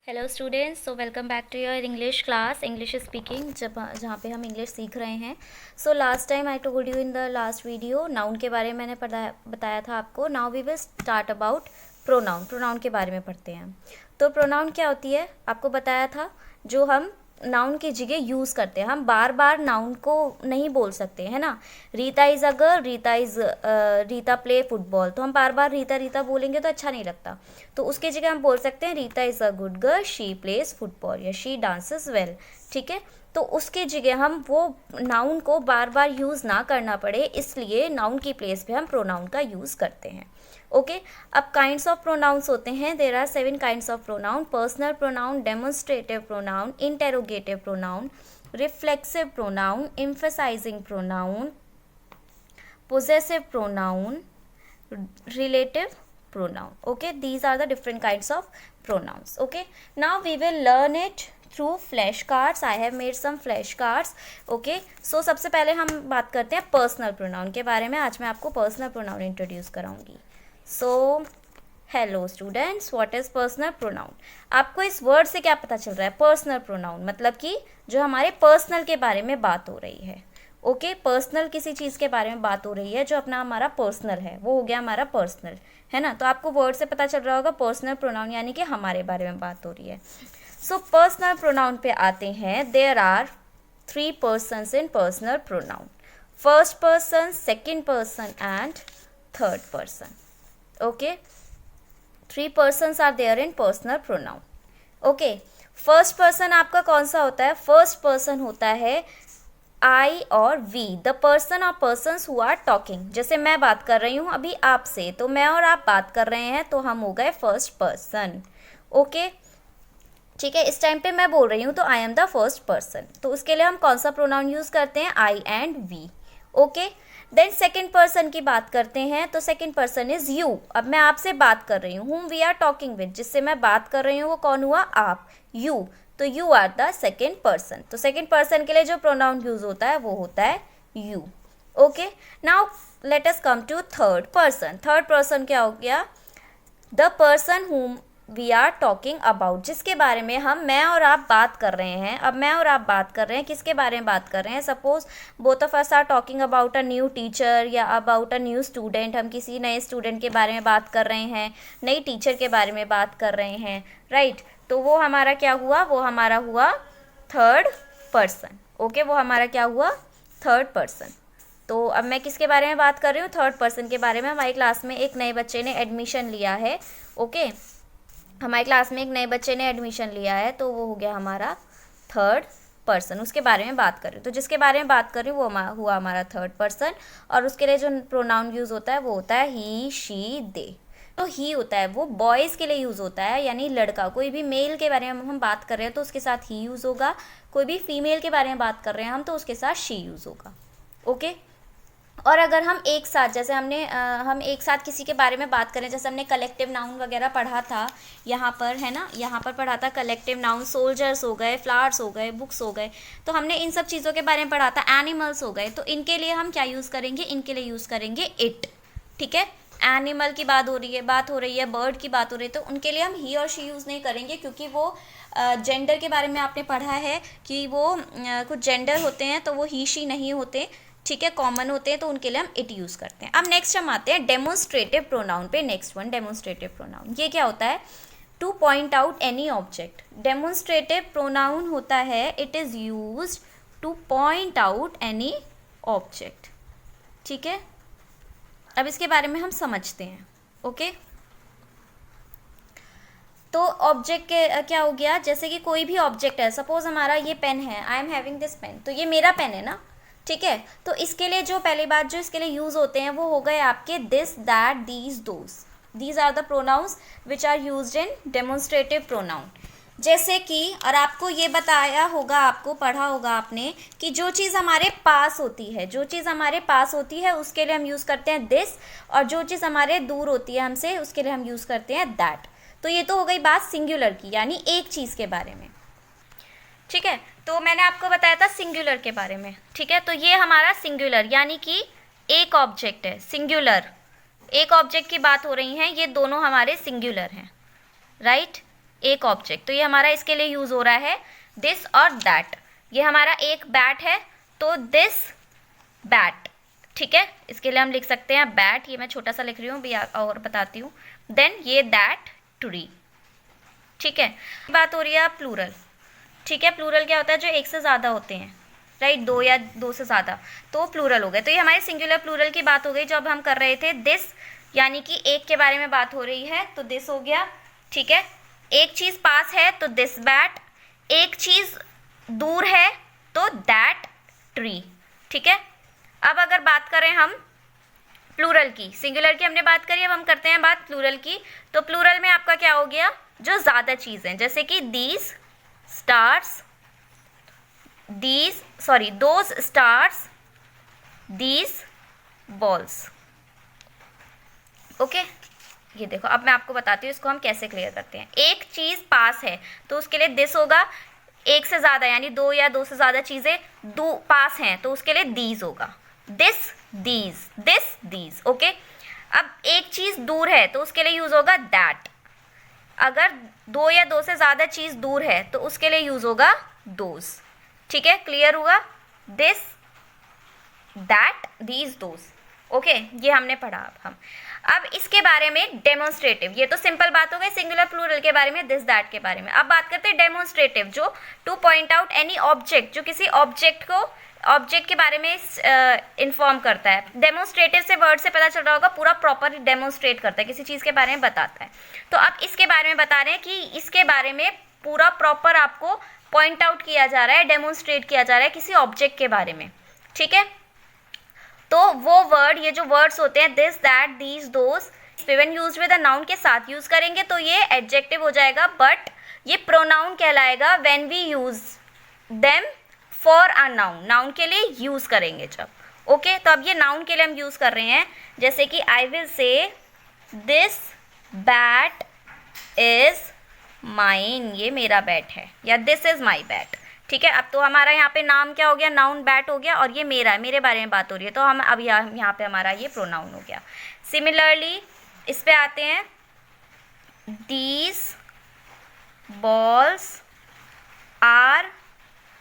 Hello students, so welcome back to your English class English speaking, जहाँ पे हम English सीख रहे हैं। So last time I told you in the last video noun के बारे में मैंने बताया था आपको। Now we will start about pronoun. Pronoun के बारे में पढ़ते हैं। तो प्रोनाउन क्या होती है आपको बताया था, जो हम नाउन की जगह यूज़ करते हैं। हम बार बार नाउन को नहीं बोल सकते, है ना। Rita is a girl, Rita play football, तो हम बार बार रीता रीता बोलेंगे तो अच्छा नहीं लगता। तो उसकी जगह हम बोल सकते हैं Rita is a good girl, she plays football या शी डांसेस वेल। ठीक है, तो उसके जगह हम वो नाउन को बार बार यूज़ ना करना पड़े, इसलिए नाउन की प्लेस पे हम प्रोनाउन का यूज़ करते हैं। ओके, अब काइंड्स ऑफ प्रोनाउंस होते हैं। There are 7 kinds of pronoun: personal pronoun, demonstrative pronoun, interrogative pronoun, reflexive pronoun, emphasising pronoun, possessive pronoun, relative pronoun. Okay, these are the different kinds of pronouns. Okay, now we will learn it through flashcards. I have made some flashcards. Okay, so सबसे पहले हम बात करते हैं personal pronoun के बारे में। आज मैं आपको पर्सनल प्रोनाउन इंट्रोड्यूस कराऊंगी। So hello students, what is personal pronoun? आपको इस वर्ड से क्या पता चल रहा है? पर्सनल प्रोनाउन मतलब कि जो हमारे पर्सनल के बारे में बात हो रही है। ओके, पर्सनल किसी चीज़ के बारे में बात हो रही है, जो अपना हमारा पर्सनल है, वो हो गया हमारा पर्सनल, है ना। तो आपको वर्ड से पता चल रहा होगा पर्सनल प्रोनाउन यानी कि हमारे बारे में बात हो रही है। सो पर्सनल प्रोनाउन पे आते हैं। There are 3 persons in personal pronoun: first person, second person and third person. Okay, 3 persons are there in personal pronoun. Okay, first person आपका कौन सा होता है? फर्स्ट पर्सन होता है आई और वी, द पर्सन और पर्सन्स हु आर टॉकिंग। जैसे मैं बात कर रही हूँ अभी आपसे, तो मैं और आप बात कर रहे हैं, तो हम हो गए फर्स्ट पर्सन। ओके, ठीक है, इस टाइम पे मैं बोल रही हूँ तो I am the first person, तो उसके लिए हम कौन सा प्रोनाउन यूज़ करते हैं? I and we. Okay, then second person की बात करते हैं, तो सेकेंड पर्सन इज यू। अब मैं आपसे बात कर रही हूँ, हुम वी आर टॉकिंग विद, जिससे मैं बात कर रही हूँ वो कौन हुआ? आप, यू। तो you are the second person. तो सेकेंड पर्सन के लिए जो प्रोनाउन यूज होता है वो होता है you. Okay, now let us come to third person. Third person क्या हो गया? The person whom we are talking about, जिसके बारे में मैं और आप बात कर रहे हैं। अब मैं और आप बात कर रहे हैं, किसके बारे में बात कर रहे हैं? Suppose both of us are talking about a new teacher या अबाउट अ न्यू स्टूडेंट। हम किसी नए स्टूडेंट के बारे में बात कर रहे हैं, नई टीचर के बारे में बात कर रहे हैं, राइट। तो वो हमारा क्या हुआ? वो हमारा हुआ थर्ड पर्सन। ओके, वो हमारा क्या हुआ? Third person. तो अब मैं किसके बारे में बात कर रही हूँ? थर्ड पर्सन के बारे में। हमारी क्लास में एक नए बच्चे ने एडमिशन लिया है। ओके, हमारी क्लास में एक नए बच्चे ने एडमिशन लिया है, तो वो हो गया हमारा थर्ड पर्सन। उसके बारे में बात कर रही हूँ, तो जिसके बारे में बात कर रही हूँ वो हुआ हमारा थर्ड पर्सन। और उसके लिए जो प्रोनाउन यूज़ होता है वो होता है ही, शी, दे। तो ही होता है वो बॉयज़ के लिए यूज़ होता है, यानी लड़का। कोई भी मेल के बारे में हम बात कर रहे हैं तो उसके साथ ही यूज़ होगा। कोई भी फीमेल के बारे में बात कर रहे हैं हम, तो उसके साथ शी यूज़ होगा। ओके, और अगर हम एक साथ, जैसे हम एक साथ किसी के बारे में बात करें, जैसे हमने कलेक्टिव नाउन वगैरह पढ़ा था यहाँ पर, है ना, यहाँ पर पढ़ा था कलेक्टिव नाउन। सोल्जर्स हो गए, फ्लावर्स हो गए, बुक्स हो गए, तो हमने इन सब चीज़ों के बारे में पढ़ा था। एनिमल्स हो गए, तो इनके लिए हम क्या यूज़ करेंगे? इनके लिए यूज़ करेंगे इट। ठीक है, एनिमल की बात हो रही है, बर्ड की बात हो रही है, तो उनके लिए हम ही और शी यूज़ नहीं करेंगे, क्योंकि वो जेंडर के बारे में आपने पढ़ा है कि वो कुछ जेंडर होते हैं, तो वो ही शी नहीं होते। ठीक है, कॉमन होते हैं, तो उनके लिए हम इट यूज़ करते हैं। अब नेक्स्ट हम आते हैं डेमोन्स्ट्रेटिव प्रोनाउन पे। Next one, demonstrative pronoun. ये क्या होता है? Two point out any object. Demonstrative pronoun होता है, it is used two point out any object. ठीक है, अब इसके बारे में हम समझते हैं। ओके, तो ऑब्जेक्ट के क्या हो गया? जैसे कि कोई भी ऑब्जेक्ट है, सपोज हमारा ये पेन है, I am having this pen, तो ये मेरा पेन है ना। ठीक है, तो इसके लिए जो पहली बात जो इसके लिए यूज़ होते हैं वो हो गए आपके this, that, these, those. These are the pronouns which are used in demonstrative pronoun. जैसे कि, और आपको ये बताया होगा, आपको पढ़ा होगा आपने, कि जो चीज़ हमारे पास होती है उसके लिए हम यूज़ करते हैं दिस, और जो चीज़ हमारे दूर होती है हमसे उसके लिए हम यूज़ करते हैं दैट। तो ये तो हो गई बात सिंगुलर की, यानी एक चीज़ के बारे में। ठीक है, तो मैंने आपको बताया था सिंगुलर के बारे में। ठीक है, तो ये हमारा सिंगुलर यानी कि एक ऑब्जेक्ट है, सिंगुलर। एक ऑब्जेक्ट की बात हो रही है, ये दोनों हमारे सिंगुलर हैं, राइट। एक ऑब्जेक्ट, तो ये हमारा इसके लिए यूज हो रहा है दिस और दैट। ये हमारा एक बैट है तो दिस बैट, ठीक है, इसके लिए हम लिख सकते हैं बैट, ये मैं छोटा सा लिख रही हूँ भी और बताती हूँ। देन ये दैट ट्री, ठीक है। बात हो रही है प्लूरल, ठीक है। प्लूरल क्या होता है, जो एक से ज़्यादा होते हैं, राइट, दो या दो से ज़्यादा, तो प्लूरल हो गए। तो ये हमारे सिंगुलर प्लूरल की बात हो गई, जो अब हम कर रहे थे दिस, यानी कि एक के बारे में बात हो रही है तो दिस हो गया, ठीक है। एक चीज़ पास है तो दिस बैट, एक चीज़ दूर है तो दैट ट्री, ठीक है। अब अगर बात करें हम प्लूरल की, सिंगुलर की हमने बात करी, अब हम करते हैं बात प्लूरल की। तो प्लूरल में आपका क्या हो गया, जो ज़्यादा चीज़ें, जैसे कि these stars, those stars, these balls, okay. ये देखो, अब मैं आपको बताती हूँ इसको हम कैसे क्लियर करते हैं। एक चीज़ पास है तो उसके लिए दिस होगा, एक से ज़्यादा यानी दो या दो से ज़्यादा चीज़ें दो पास हैं तो उसके लिए दीज होगा, this these, this these, okay. अब एक चीज़ दूर है तो उसके लिए यूज़ होगा दैट, अगर दो या दो से ज़्यादा चीज़ दूर है तो उसके लिए यूज़ होगा दोज, ठीक है। क्लियर हुआ, this that these those, okay, ये हमने पढ़ा। अब इसके बारे में डेमोन्स्ट्रेटिव, ये तो सिंपल बात हो गई सिंगुलर प्लूरल के बारे में, दिस दैट के बारे में। अब बात करते हैं डेमोन्स्ट्रेटिव, जो two point out any object, जो किसी ऑब्जेक्ट के बारे में इन्फॉर्म करता है। डेमोन्स्ट्रेटिव से वर्ड से पता चल रहा होगा, पूरा प्रॉपर डेमोन्स्ट्रेट करता है, किसी चीज़ के बारे में बताता है। तो अब इसके बारे में बता रहे हैं कि इसके बारे में पूरा प्रॉपर आपको पॉइंट आउट किया जा रहा है, डेमोन्स्ट्रेट किया जा रहा है किसी ऑब्जेक्ट के बारे में, ठीक है। तो वो वर्ड, ये जो वर्ड्स होते हैं this that these those, when used with a noun के साथ यूज करेंगे तो ये एडजेक्टिव हो जाएगा, बट ये प्रोनाउन कहलाएगा when we use them for a noun, noun के लिए यूज करेंगे जब, ओके। तो अब ये नाउन के लिए हम यूज कर रहे हैं, जैसे कि आई विल से दिस बैट इज माइन, ये मेरा बैट है, या दिस इज माई बैट, ठीक है। अब तो हमारा यहाँ पे नाम क्या हो गया, नाउन बैट हो गया, और ये मेरा है, मेरे बारे में बात हो रही है, तो हम अब यहाँ पे हमारा ये प्रोनाउन हो गया। सिमिलरली इस पे आते हैं, दीज बॉल्स आर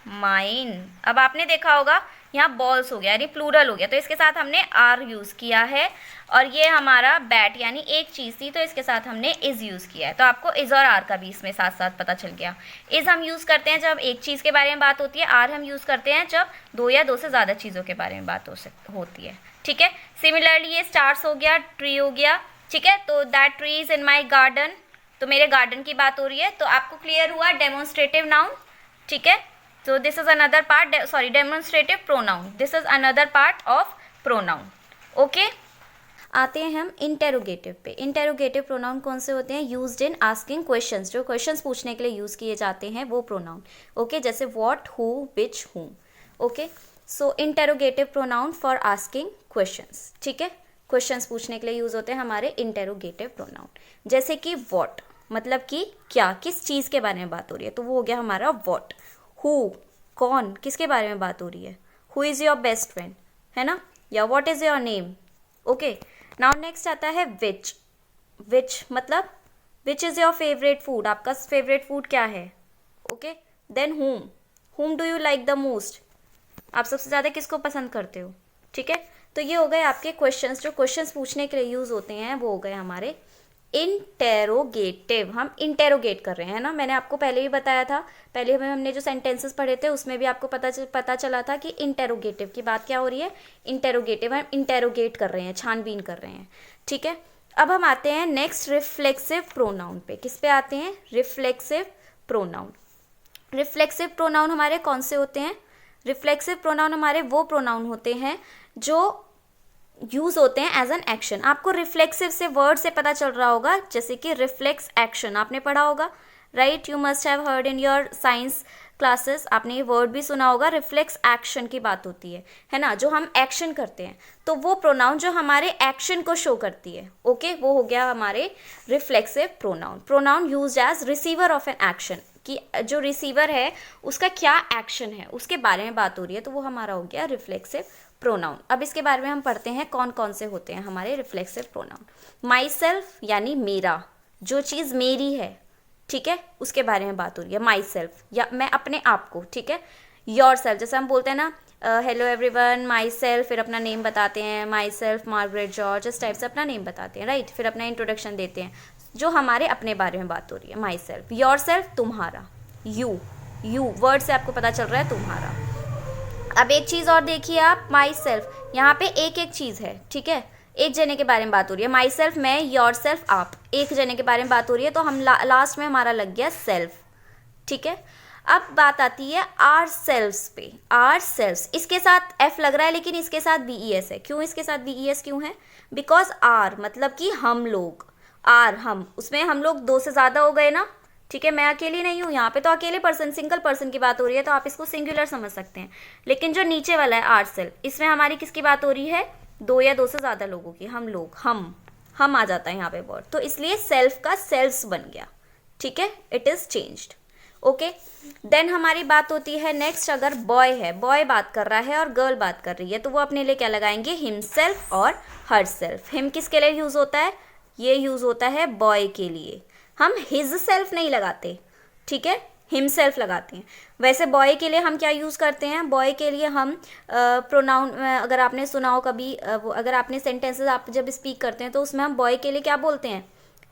माइन। अब आपने देखा होगा यहाँ बॉल्स हो गया यानी प्लूरल हो गया, तो इसके साथ हमने आर यूज़ किया है, और ये हमारा बैट यानी एक चीज़ थी तो इसके साथ हमने इज़ यूज़ किया है। तो आपको इज़ और आर का भी इसमें साथ साथ पता चल गया। इज़ हम यूज़ करते हैं जब एक चीज़ के बारे में बात होती है, आर हम यूज़ करते हैं जब दो या दो से ज़्यादा चीज़ों के बारे में बात होती है, ठीक है। सिमिलरली ये स्टार्स हो गया, ट्री हो गया, ठीक है। तो that tree is in my garden, तो मेरे गार्डन की बात हो रही है। तो आपको क्लियर हुआ डेमोन्स्ट्रेटिव नाउन, ठीक है। So this is another part, demonstrative pronoun. This is another part of pronoun. Okay? आते हैं हम इंटेरोगेटिव पे। इंटेरोगेटिव प्रोनाउन कौन से होते हैं, यूज्ड इन आस्किंग क्वेश्चंस, जो क्वेश्चंस पूछने के लिए यूज़ किए जाते हैं वो प्रोनाउन, ओके। जैसे व्हाट, हु, विच, हुम, okay. So interrogative pronoun for asking questions, ठीक है। क्वेश्चंस पूछने के लिए यूज़ होते हैं हमारे इंटेरोगेटिव प्रोनाउन, जैसे कि व्हाट मतलब कि क्या, किस चीज़ के बारे में बात हो रही है, तो वो हो गया हमारा व्हाट। हु कौन, किसके बारे में बात हो रही है, who is your best friend, है ना, या what is your name, okay. Now next आता है विच। विच मतलब which is your favourite food, आपका फेवरेट फूड क्या है, ओके। देन हुम do you like the most, आप सबसे ज़्यादा किसको पसंद करते हो, ठीक है। तो ये हो गए आपके क्वेश्चंस, जो क्वेश्चंस पूछने के लिए यूज़ होते हैं वो हो गए हमारे इंटेरोगेटिव। हम इंटेरोगेट कर रहे हैं ना, मैंने आपको पहले भी बताया था, पहले हमने जो सेंटेंसेस पढ़े थे उसमें भी आपको पता चला था कि इंटेरोगेटिव की बात क्या हो रही है, इंटेरोगेटिव, हम इंटेरोगेट कर रहे हैं, छानबीन कर रहे हैं, ठीक है। अब हम आते हैं नेक्स्ट रिफ्लेक्सिव प्रोनाउन पे। किस पे आते हैं, रिफ्लेक्सिव प्रोनाउन। रिफ्लेक्सिव प्रोनाउन हमारे कौन से होते हैं, रिफ्लेक्सिव प्रोनाउन हमारे वो प्रोनाउन होते हैं जो यूज़ होते हैं एज एन एक्शन। आपको रिफ्लेक्सिव से वर्ड से पता चल रहा होगा, जैसे कि रिफ्लेक्स एक्शन आपने पढ़ा होगा, right, you must have heard in your science classes, आपने ये वर्ड भी सुना होगा, रिफ्लेक्स एक्शन की बात होती है ना, जो हम एक्शन करते हैं, तो वो प्रोनाउन जो हमारे एक्शन को शो करती है, ओके, वो हो गया हमारे reflexive pronoun. Pronoun used as receiver of an action, कि जो रिसीवर है उसका क्या एक्शन है उसके बारे में बात हो रही है, तो वो हमारा हो गया रिफ्लेक्सिव प्रोनाउन। अब इसके बारे में हम पढ़ते हैं कौन कौन से होते हैं हमारे रिफ्लेक्सिव प्रोनाउन। माई सेल्फ यानी मेरा, जो चीज़ मेरी है, ठीक है, उसके बारे में बात हो रही है, माई सेल्फ, या मैं अपने आप को, ठीक है। योर सेल्फ, जैसे हम बोलते हैं ना हेलो एवरीवन, माई सेल्फ, फिर अपना नेम बताते हैं, माई सेल्फ मार्गरेट जॉर्ज, इस टाइप से अपना नेम बताते हैं, राइट। फिर अपना इंट्रोडक्शन देते हैं, जो हमारे अपने बारे में बात हो रही है, माई सेल्फ। योर सेल्फ, तुम्हारा, यू वर्ड से आपको पता चल रहा है तुम्हारा। अब एक चीज़ और देखिए आप, माई सेल्फ, यहाँ पे एक एक चीज़ है, ठीक है, एक जने के बारे में बात हो रही है, माई सेल्फ मैं, योर सेल्फ आप, एक जने के बारे में बात हो रही है, तो हम लास्ट में हमारा लग गया सेल्फ, ठीक है। अब बात आती है आर सेल्फ्स पे, आर सेल्फ्स, इसके साथ एफ लग रहा है लेकिन इसके साथ बी ई एस है। क्यों इसके साथ बी ई एस क्यों है? बिकॉज आर मतलब कि हम लोग, आर हम, उसमें हम लोग दो से ज़्यादा हो गए ना, ठीक है, मैं अकेली नहीं हूँ, यहाँ पे तो अकेले पर्सन, सिंगल पर्सन की बात हो रही है, तो आप इसको सिंगुलर समझ सकते हैं। लेकिन जो नीचे वाला है आर सेल्फ, इसमें हमारी किसकी बात हो रही है? दो या दो से ज़्यादा लोगों की, हम लोग, हम आ जाता है यहाँ पे वर्ड, तो इसलिए सेल्फ का सेल्फ्स बन गया, ठीक है, it is changed. Okay, then हमारी बात होती है नेक्स्ट, अगर बॉय है, बॉय बात कर रहा है और गर्ल बात कर रही है, तो वो अपने लिए क्या लगाएंगे? हिमसेल्फ और हर सेल्फ। हिम किसके लिए यूज़ होता है? ये यूज़ होता है बॉय के लिए, हम हिज सेल्फ नहीं लगाते, ठीक है, हिमसेल्फ लगाते हैं। वैसे बॉय के लिए हम क्या यूज़ करते हैं? बॉय के लिए हम प्रोनाउन, अगर आपने सुना हो कभी, अगर आपने सेंटेंसेस आप जब स्पीक करते हैं तो उसमें हम बॉय के लिए क्या बोलते हैं?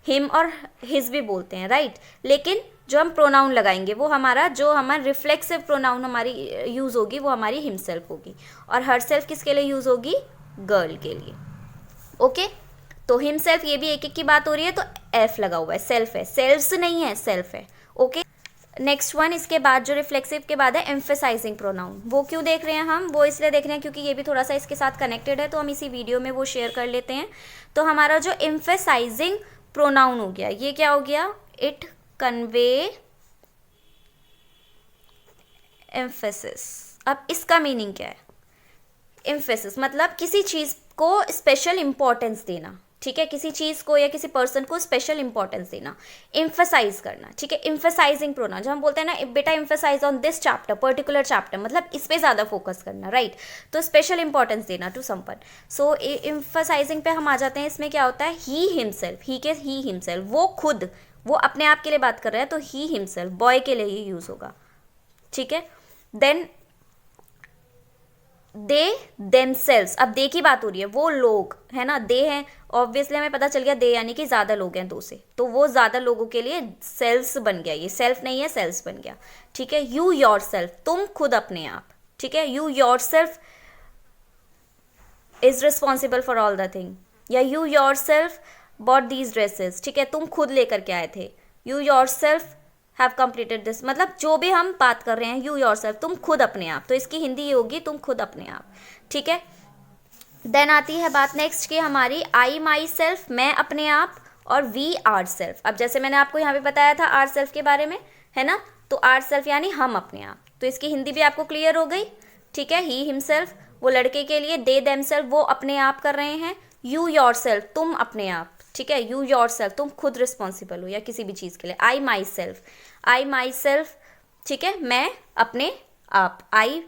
हिम और हिज भी बोलते हैं, राइट। लेकिन जो हम प्रोनाउन लगाएंगे वो हमारा, जो हमारा रिफ्लेक्सिव प्रोनाउन हमारी यूज़ होगी वो हमारी हिमसेल्फ होगी, और हर सेल्फ किसके लिए यूज़ होगी? गर्ल के लिए। ओके, तो हिमसेल्फ, ये भी एक एक की बात हो रही है, तो एफ लगा हुआ है, सेल्फ है, सेल्फ्स नहीं है, सेल्फ है। ओके, नेक्स्ट वन, इसके बाद जो रिफ्लेक्सिव के बाद है एम्फेसाइजिंग प्रोनाउन। वो क्यों देख रहे हैं हम? वो इसलिए देख रहे हैं क्योंकि ये भी थोड़ा सा इसके साथ कनेक्टेड है, तो हम इसी वीडियो में वो शेयर कर लेते हैं। तो हमारा जो एम्फेसाइजिंग प्रोनाउन हो गया, ये क्या हो गया? It convey emphasis. अब इसका मीनिंग क्या है? एम्फेसिस मतलब किसी चीज़ को स्पेशल इंपॉर्टेंस देना, ठीक है, किसी चीज़ को या किसी पर्सन को स्पेशल इंपॉर्टेंस देना, एम्फेसाइज करना, ठीक है। एम्फेसाइजिंग प्रोनाउन, जब हम बोलते हैं ना बेटा emphasise on this chapter, particular chapter, मतलब इस पे ज़्यादा फोकस करना, राइट। तो स्पेशल इंपॉर्टेंस देना टू समवन। सो एम्फेसाइजिंग पे हम आ जाते हैं, इसमें क्या होता है? ही हिमसेल्फ, ही के ही हिमसेल्फ, वो खुद, वो अपने आप के लिए बात कर रहा है, तो ही हिमसेल्फ बॉय के लिए ही यूज़ होगा, ठीक है। देन दे देमसेल्व्स, अब दे की बात हो रही है, वो लोग है ना, दे हैं, ऑब्वियसली हमें पता चल गया दे यानी कि ज़्यादा लोग हैं, दो से, तो वो ज़्यादा लोगों के लिए सेल्स बन गया, ये सेल्फ नहीं है, सेल्स बन गया, ठीक है। यू योर सेल्फ, तुम खुद अपने आप, ठीक है। You yourself is responsible for all the thing, या you yourself bought these dresses, ठीक है, तुम खुद लेकर के आए थे। You yourself have completed this, मतलब जो भी हम बात कर रहे हैं, यू योर सेल्फ, तुम खुद अपने आप, तो इसकी हिंदी ये होगी तुम खुद अपने आप, ठीक है। देन आती है बात नेक्स्ट की हमारी, आई माई सेल्फ, मैं अपने आप, और वी आर सेल्फ। अब जैसे मैंने आपको यहाँ पे बताया था आर सेल्फ के बारे में, है ना, तो आर सेल्फ यानी हम अपने आप, तो इसकी हिंदी भी आपको क्लियर हो गई, ठीक है। ही हिमसेल्फ वो लड़के के लिए, दे देमसेल्फ वो अपने आप कर रहे हैं, यू योर सेल्फ तुम अपने आप, ठीक है, यू योर सेल्फ तुम खुद रिस्पॉन्सिबल हो या किसी भी चीज़ के लिए। आई माई सेल्फ, ठीक है, मैं अपने आप, आई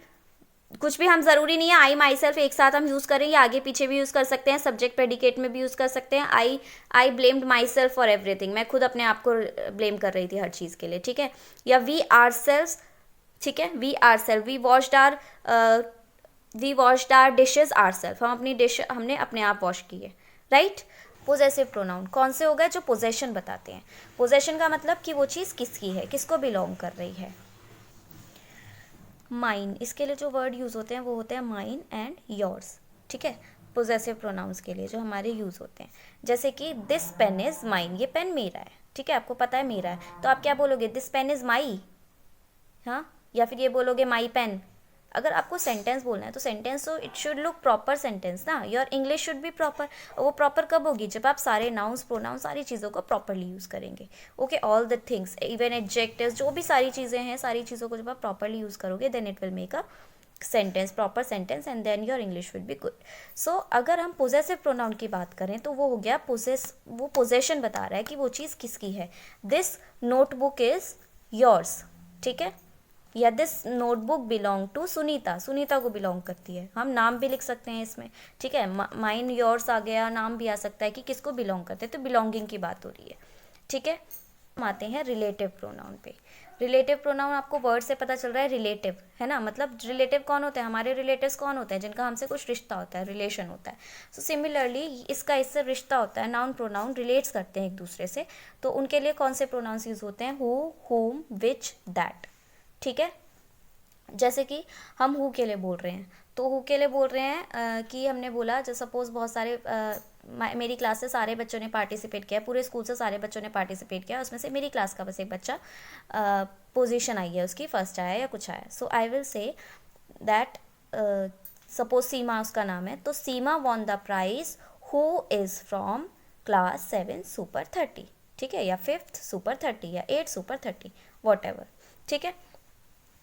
कुछ भी हम ज़रूरी नहीं है आई माई सेल्फ एक साथ हम यूज़ करें, या आगे पीछे भी यूज़ कर सकते हैं, सब्जेक्ट प्रेडिकेट में भी यूज़ कर सकते हैं। I blamed myself for everything, मैं खुद अपने आप को ब्लेम कर रही थी हर चीज़ के लिए, ठीक है। या वी आर सेल्फ, ठीक है, we ourself, we washed our dishes ourself, हम अपनी डिश हमने अपने आप वॉश की है, राइट। पोजेसिव प्रोनाउन कौन से हो गए? जो पोजेशन बताते हैं। पोजेशन का मतलब कि वो चीज़ किसकी है, किसको बिलोंग कर रही है। माइन, इसके लिए जो वर्ड यूज़ होते हैं वो होते हैं माइन एंड योर्स, ठीक है, पोजेसिव प्रोनाउंस के लिए जो हमारे यूज़ होते हैं। जैसे कि दिस पेन इज़ माइन, ये पेन मेरा है, ठीक है, आपको पता है मेरा है, तो आप क्या बोलोगे? दिस पेन इज़ माई, हाँ, या फिर ये बोलोगे माई पेन। अगर आपको सेंटेंस बोलना है तो सेंटेंस तो it should look proper sentence ना, your English should be proper. और वो प्रॉपर कब होगी? जब आप सारे नाउन्स प्रोनाउंस सारी चीज़ों को प्रॉपरली यूज़ करेंगे। Okay, all the things, even adjectives, जो भी सारी चीज़ें हैं, सारी चीज़ों को जब आप प्रॉपरली यूज़ करोगे, then it will make a sentence, proper sentence, and then your English will be good. So अगर हम पोजेसिव प्रोनाउन की बात करें तो वो हो गया वो पोजेशन बता रहा है कि वो चीज़ किसकी है। दिस नोटबुक इज़ योर्स, ठीक है, या this notebook belong to Sunita, Sunita को बिलोंग करती है। हम नाम भी लिख सकते हैं इसमें, ठीक है, माइन योर्स आ गया, नाम भी आ सकता है कि किसको बिलोंग करते हैं, तो बिलोंगिंग की बात हो रही है, ठीक है। हम आते हैं रिलेटिव प्रोनाउन पे। रिलेटिव प्रोनाउन आपको वर्ड से पता चल रहा है, रिलेटिव है ना, मतलब रिलेटिव कौन होते हैं, हमारे रिलेटिव्स कौन होते हैं, जिनका हमसे कुछ रिश्ता होता है, रिलेशन होता है। सो सिमिलरली इसका इससे रिश्ता होता है, नाउन प्रोनाउन रिलेट्स करते हैं एक दूसरे से, तो उनके लिए कौन से प्रोनाउंस यूज होते हैं, हु, हुम, विच, दैट। ठीक है, जैसे कि हम हु के लिए बोल रहे हैं, तो हु के लिए बोल रहे हैं कि हमने बोला, जो सपोज बहुत सारे मेरी क्लास से सारे बच्चों ने पार्टिसिपेट किया, पूरे स्कूल से सारे बच्चों ने पार्टिसिपेट किया, उसमें से मेरी क्लास का बस एक बच्चा पोजीशन आई है उसकी, फर्स्ट आया या कुछ आया। So I will say that, suppose Seema उसका नाम है, तो Seema won the prize who is from class 7 super 30। ठीक है, या 5th सुपर 30 या 8 सुपर 30, वॉट एवर। ठीक है,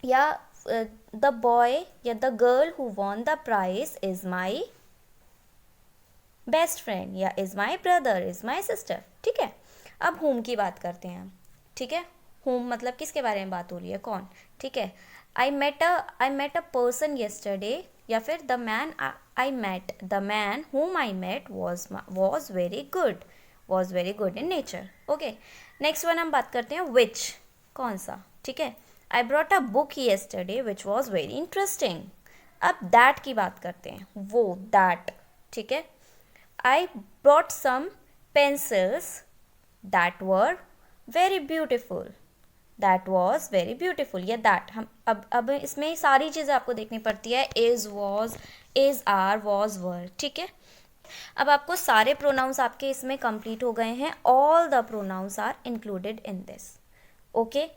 या द बॉय या the girl who won the prize is my best friend, या is my brother, is my sister. ठीक है, अब होम की बात करते हैं हम। ठीक है, होम मतलब किसके बारे में बात हो रही है, कौन। ठीक है, I met a person yesterday, या फिर the man the man whom I met was very good in nature। Okay, next one हम बात करते हैं विच, कौन सा। ठीक है, I brought a book yesterday which was very interesting। अब दैट की बात करते हैं, वो दैट। ठीक है, I brought some pencils that were very beautiful, that was very beautiful, या दैट। हम अब इसमें सारी चीज़ें आपको देखनी पड़ती है, is, was, is, are, was, were. ठीक है, अब आपको सारे प्रोनाउंस आपके इसमें कंप्लीट हो गए हैं, all the pronouns are included in this. Okay,